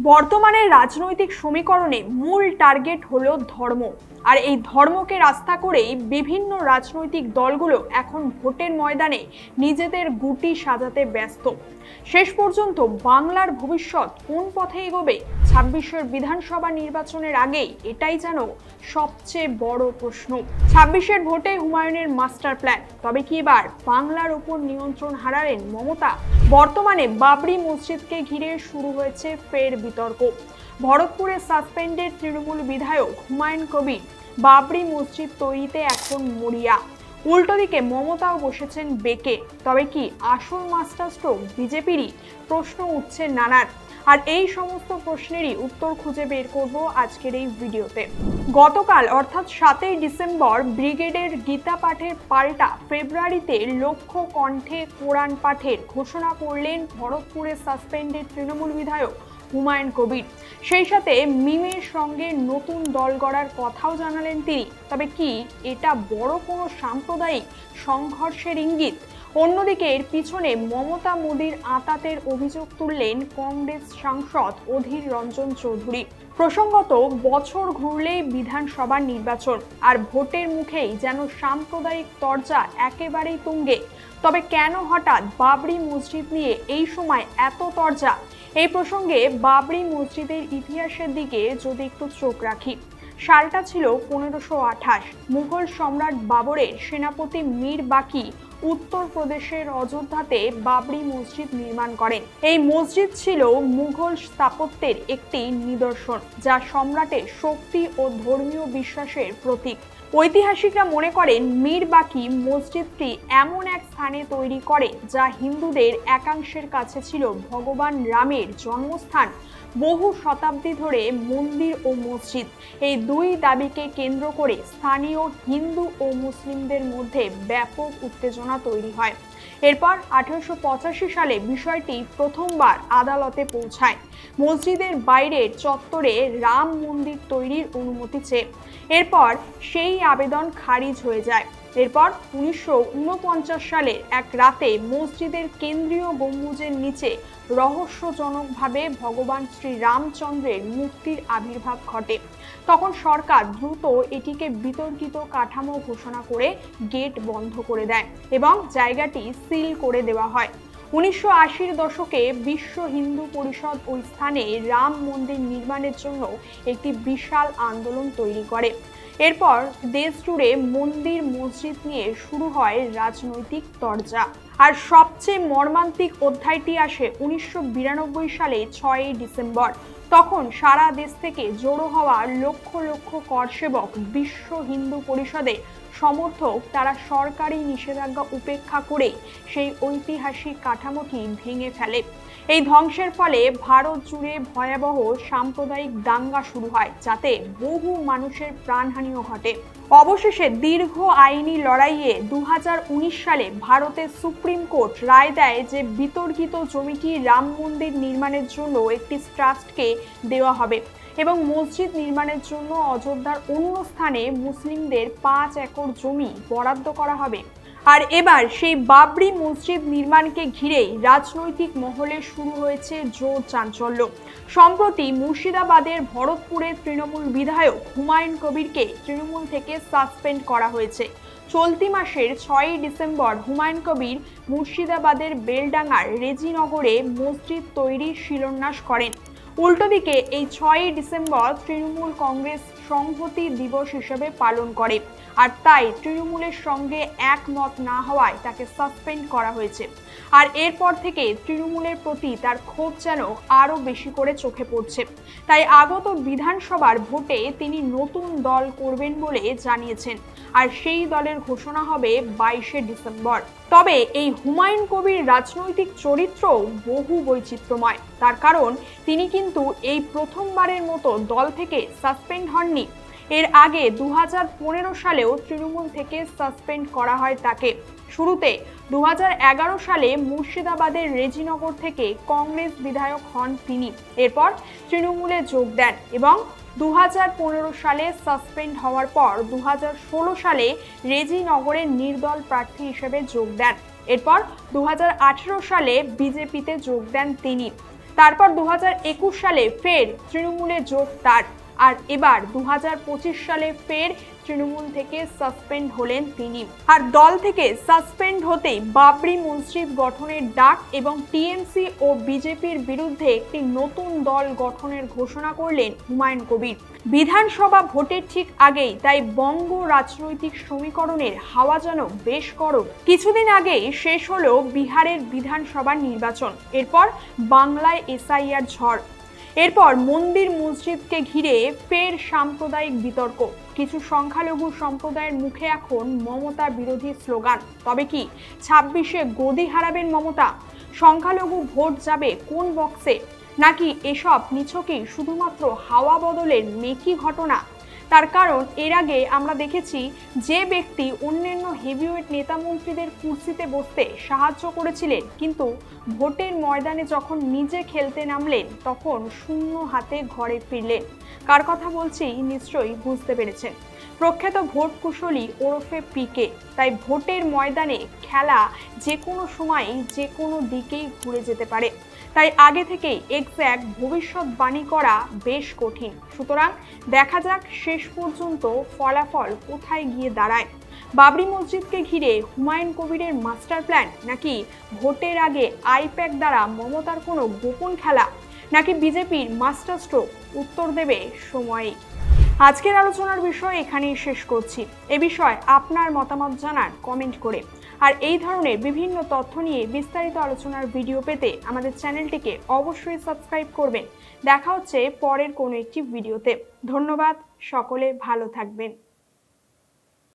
বর্তমানে রাজনৈতিক সমীকরণে মূল টার্গেট হলো ধর্ম। আর এই ধর্মকে রাস্তা করেই বিভিন্ন রাজনৈতিক দলগুলো এখন ভোটের ময়দানে নিজেদের গুটি সাজাতে ব্যস্ত। শেষ পর্যন্ত বাংলার ভবিষ্যৎ কোন পথে এগোবে ২৬-এর বিধানসভা নির্বাচনের আগেই এটাই যেন সবচেয়ে বড় প্রশ্ন। ২৬-এর ভোটে হুমায়ুনের মাস্টার প্ল্যান, তবে কি এবার বাংলার উপর নিয়ন্ত্রণ হারালেন মমতা? বর্তমানে বাবরি মসজিদকে ঘিরে শুরু হয়েছে ফের বিতর্ক। ভরতপুরে সাসপেন্ডেড তৃণমূল বিধায়ক হুমায়ুন কবির বাবরি মসজিদ তৈরিতে এখন মরিয়া। উল্টো দিকে মমতাও বসেছেন বেঁকে। তবে কি আসল মাস্টার স্ট্রোক বিজেপিরই? প্রশ্ন উঠছে নানার। আর এই সমস্ত প্রশ্নেরই উত্তর খুঁজে বের করব আজকের এই ভিডিওতে। গতকাল অর্থাৎ ৭ই ডিসেম্বর ব্রিগেডের গীতা পাঠের পাল্টা ফেব্রুয়ারিতে লক্ষ্য কণ্ঠে কোরআন পাঠের ঘোষণা করলেন ভরতপুরের সাসপেন্ডেড তৃণমূল বিধায়ক হুমায়ুন কবির। সেই সাথে মিমের সঙ্গে নতুন দল গড়ার কথাও জানালেন তিনি। তবে কি এটা বড় কোনো সাম্প্রদায়িক সংঘর্ষের ইঙ্গিত? অন্যদিকে এর পিছনে মমতা মোদীর আঁতাতের অভিযোগ তুললেন কংগ্রেস সাংসদ অধীর রঞ্জন চৌধুরী। প্রসঙ্গত, বছর ঘুরলেই বিধানসভা নির্বাচন, আর ভোটের মুখেই যেন সাম্প্রদায়িক তরজা একেবারেই তুঙ্গে। তবে কেন হঠাৎ বাবরি মসজিদ নিয়ে এই সময় এত তরজা? এই প্রসঙ্গে বাবরি মসজিদের ইতিহাসের দিকে যদি একটু চোখ রাখি, সালটা ছিল ১৫২৮। মুঘল সম্রাট বাবরের সেনাপতি মীর বাকি উত্তরপ্রদেশের অযোধ্যাতে বাবরি মসজিদ নির্মাণ করেন। এই মসজিদ ছিল মুঘল স্থাপত্যের একটি নিদর্শন, যা সম্রাটের শক্তি ও ধর্মীয় বিশ্বাসের প্রতীক। ঐতিহাসিকরা মনে করেন মীর বাকি মসজিদটি এমন এক স্থানে তৈরি করে যা হিন্দুদের একাংশের কাছে ছিল ভগবান রামের জন্মস্থান। বহু শতাব্দী ধরে মন্দির ও মসজিদ, এই দুই দাবিকে কেন্দ্র করে স্থানীয় হিন্দু ও মুসলিমদের মধ্যে ব্যাপক উত্তেজনা তৈরি হয়। এরপর ১৮৮৫ সালে বিষয়টি প্রথমবার আদালতে পৌঁছায়, মসজিদের বাইরের চত্বরে রাম মন্দির তৈরির অনুমতি চেয়ে। এরপর সেই আবেদন খারিজ হয়ে যায়। এরপর ১৯৪৯ সালের এক রাতে মসজিদের কেন্দ্রীয় গম্বুজের নিচে রহস্যজনকভাবে ভগবান শ্রী রামচন্দ্রের মূর্তির আবির্ভাব ঘটে। তখন সরকার দ্রুত এটিকে বিতর্কিত কাঠামো ঘোষণা করে গেট বন্ধ করে দেয় এবং জায়গাটি সিল করে দেওয়া হয়। ১৯৮০-র দশকে বিশ্ব হিন্দু পরিষদ ওই স্থানে রাম মন্দির নির্মাণের জন্য একটি বিশাল আন্দোলন তৈরি করে। এরপর দেশ জুড়ে মন্দির মসজিদ নিয়ে শুরু হয় রাজনৈতিক তরজা। আর সবচেয়ে মর্মান্তিক অধ্যায়টি আসে ১৯৯২ সালে ৬ই ডিসেম্বর। তখন সারা দেশ থেকে জড়ো হওয়া লক্ষ লক্ষ করসেবক বিশ্ব হিন্দু পরিষদের সমর্থক, তারা সরকারি নিষেধাজ্ঞা উপেক্ষা করে সেই ঐতিহাসিক কাঠামোটি ভেঙে ফেলে। এই ধ্বংসের ফলে ভারত জুড়ে ভয়াবহ সাম্প্রদায়িক দাঙ্গা শুরু হয়, যাতে বহু মানুষের প্রাণহানিও ঘটে। অবশেষে দীর্ঘ আইনি লড়াইয়ে ২০১৯ সালে ভারতের সুপ্রিম কোর্ট রায় দেয় যে বিতর্কিত জমিটি রাম মন্দির নির্মাণের জন্য একটি ট্রাস্টকে দেওয়া হবে এবং মসজিদ নির্মাণের জন্য অযোধ্যার অন্য স্থানে মুসলিমদের ৫ একর জমি বরাদ্দ করা হবে। আর এবার সেই বাবরি মসজিদ নির্মাণকে ঘিরেই রাজনৈতিক মহলে শুরু হয়েছে জোর চাঞ্চল্য। সম্প্রতি মুর্শিদাবাদের ভরতপুরের তৃণমূল বিধায়ক হুমায়ুন কবিরকে তৃণমূল থেকে সাসপেন্ড করা হয়েছে। চলতি মাসের ৬ই ডিসেম্বর হুমায়ুন কবির মুর্শিদাবাদের বেলডাঙ্গার রেজিনগরে মসজিদ তৈরির শিলান্যাস করেন। উল্টো দিকে এই ৬ই ডিসেম্বর তৃণমূল কংগ্রেস সংহতি দিবস হিসেবে পালন করে, আর তাই তৃণমূলের সঙ্গে একমত না হওয়ায় তাকে সাসপেন্ড করা হয়েছে। আর এরপর থেকে তৃণমূলের প্রতি তার ক্ষোভ যেন আরও বেশি করে চোখে পড়ছে। তাই আগত বিধানসভার ভোটে তিনি নতুন দল করবেন বলে জানিয়েছেন, আর সেই দলের ঘোষণা হবে ২২শে ডিসেম্বর। তবে এই হুমায়ুন কবির রাজনৈতিক চরিত্র বহু বৈচিত্র্যময়। তার কারণ তিনি কিন্তু এই প্রথমবারের মতো দল থেকে সাসপেন্ড হননি। এর আগে ২০১৫ সালেও তৃণমূল থেকে সাসপেন্ড করা হয় তাকে। শুরুতে ২০১১ সালে মুর্শিদাবাদের রেজিনগর থেকে কংগ্রেস বিধায়ক হন তিনি। এরপর তৃণমূলে যোগ দেন এবং ২০১৫ সালে সাসপেন্ড হওয়ার পর ২০১৬ সালে রেজিনগরের নির্দল প্রার্থী হিসেবে যোগ দেন। এরপর ২০১৮ সালে বিজেপিতে যোগ দেন তিনি। তারপর 2021 সালে ফের তৃণমূলে যোগ তার, আর এবার 2025 সালে ফের তৃণমূল থেকে সাসপেন্ড হলেন তিনি। আর দল থেকে সাসপেন্ড হতেই বাবরি মসজিদ গঠনের ডাক এবং টিএমসি ও বিজেপির বিরুদ্ধে একটি নতুন দল গঠনের ঘোষণা করলেন হুমায়ুন কবির। বিধানসভা ভোটের ঠিক আগেই তাই বঙ্গ রাজনৈতিক সমীকরণের হাওয়া যেন বেশ গরম। কিছুদিন আগেই শেষ হলো বিহারের বিধানসভা নির্বাচন, এরপর বাংলায় এসআইআর ঝড়, এরপর মন্দির মসজিদকে ঘিরে ফের সাম্প্রদায়িক বিতর্ক। কিছু সংখ্যালঘু সম্প্রদায়ের মুখে এখন মমতা বিরোধী স্লোগান। তবে কি 26-এ গদি হারাবেন মমতা? সংখ্যালঘু ভোট যাবে কোন বক্সে? নাকি এসব নিছকই শুধুমাত্র হাওয়া বদলের মেকি ঘটনা? তার কারণ এর আগে আমরা দেখেছি যে ব্যক্তি অন্যান্য হেভিওয়েট নেতা মন্ত্রীদের কুর্সিতে বসতে সাহায্য করেছিলেন, কিন্তু ভোটের ময়দানে যখন নিজে খেলতে নামলেন তখন শূন্য হাতে ঘরে ফিরলেন। কার কথা বলছি নিশ্চয়ই বুঝতে পেরেছেন। প্রখ্যাত ভোট কুশলী ওরফে পিকে। তাই ভোটের ময়দানে খেলা যে কোনো সময়ই যে কোনো দিকেই ঘুরে যেতে পারে, তাই আগে থেকেই এক্স্যাক্ট ভবিষ্যৎবাণী করা বেশ কঠিন। সুতরাং দেখা যাক শেষ পর্যন্ত ফলাফল কোথায় গিয়ে দাঁড়ায়। বাবরি মসজিদকে ঘিরে হুমায়ুন কবিরের মাস্টার প্ল্যান, নাকি ভোটের আগে আইপ্যাক দ্বারা মমতার কোনো গোপন খেলা, নাকি বিজেপির মাস্টার স্ট্রোক? উত্তর দেবে সময়ই। আজকের আলোচনার বিষয় এখানেই শেষ করছি। এ বিষয়ে আপনার মতামত জানান কমেন্ট করে। আর এই ধরনের বিভিন্ন তথ্য নিয়ে বিস্তারিত আলোচনার ভিডিও পেতে আমাদের চ্যানেলটিকে অবশ্যই সাবস্ক্রাইব করবেন। দেখা হচ্ছে পরের কোনো একটি ভিডিওতে। ধন্যবাদ, সকলে ভালো থাকবেন।